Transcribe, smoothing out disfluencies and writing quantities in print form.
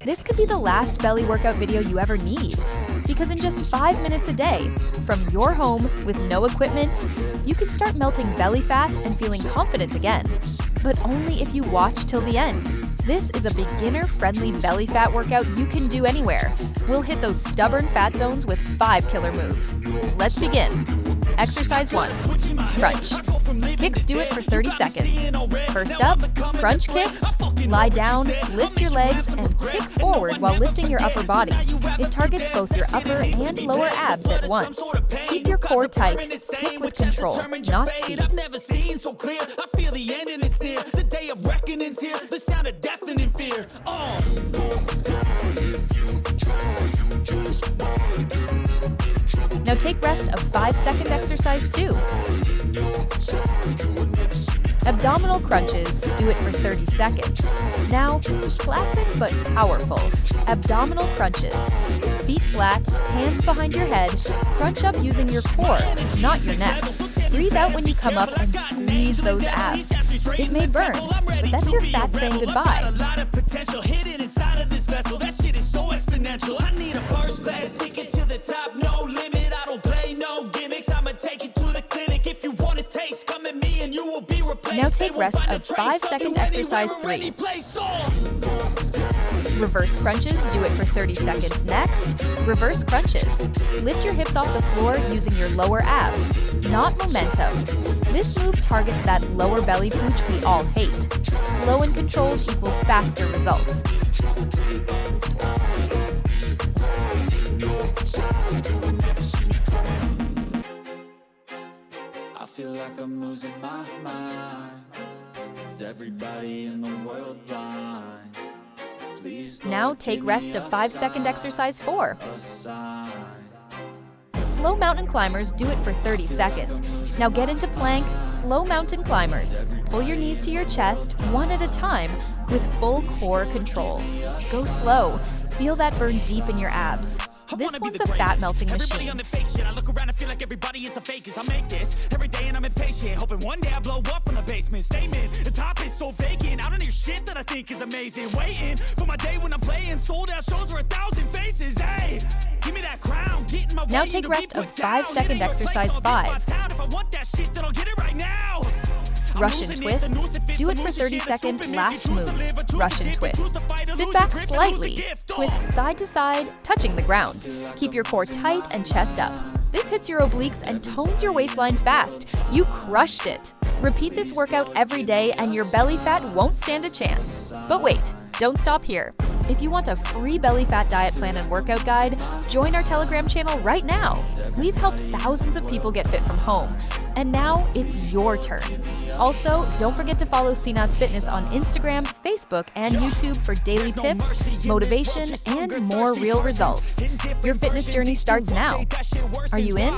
This could be the last belly workout video you ever need, because in just 5 minutes a day, from your home with no equipment, you can start melting belly fat and feeling confident again. But only if you watch till the end. This is a beginner-friendly belly fat workout you can do anywhere. We'll hit those stubborn fat zones with 5 killer moves. Let's begin. Exercise 1. Crunch. Kicks do it for 30 seconds. First up, crunch kicks. Lie down, lift your legs, and kick forward while lifting your upper body. It targets both your upper and lower abs at once. Keep your core tight. Kick with control, not speed. The day of reckoning's here, the sound of deafening fear. Now take rest of 5-second exercise 2. Abdominal crunches, do it for 30 seconds. Now, classic but powerful, abdominal crunches. Feet flat, hands behind your head, crunch up using your core, not your neck. Breathe out when you come up and squeeze those abs. It may burn, but that's your fat saying goodbye. I need a first class ticket to the top, no limit. I don't play no gimmicks. I'ma take you to the clinic. If you want a taste, come at me and you will be replaced. Now take rest of 5-second exercise 3. Reverse crunches, do it for 30 seconds. Next, reverse crunches. Lift your hips off the floor using your lower abs, not momentum. This move targets that lower belly pooch we all hate. Slow and controlled equals faster results. I feel like I'm losing my mind. Is everybody in the world blind? Please, Lord, now take rest of 5-second exercise 4. a sign. Slow mountain climbers, do it for 30 seconds. Now get into plank, slow mountain climbers. Pull your knees to your chest, one at a time, with full core control. Go slow. Feel that burn deep in your abs. This one's a fat-melting machine. I look around and feel like everybody is the fakest. I make this every day and I'm impatient, hoping one day I blow up from the basement. Statement, the top is so vacant. I don't hear shit that I think is amazing. Waiting for my day when I'm playing sold out shows for 1,000 faces. Hey, give me that crown. Get in my way. Now take rest of 5-second exercise 5. If I want that shit, then I'll get it right now. Russian twists, do it for 30 seconds, last move. Russian twists. Sit back slightly, twist side to side, touching the ground. Keep your core tight and chest up. This hits your obliques and tones your waistline fast. You crushed it. Repeat this workout every day and your belly fat won't stand a chance. But wait, don't stop here. If you want a free belly fat diet plan and workout guide, join our Telegram channel right now. We've helped thousands of people get fit from home. And now it's your turn. Also, don't forget to follow Cenaz Fitness on Instagram, Facebook, and YouTube for daily tips, motivation, and more real results. Your fitness journey starts now. Are you in?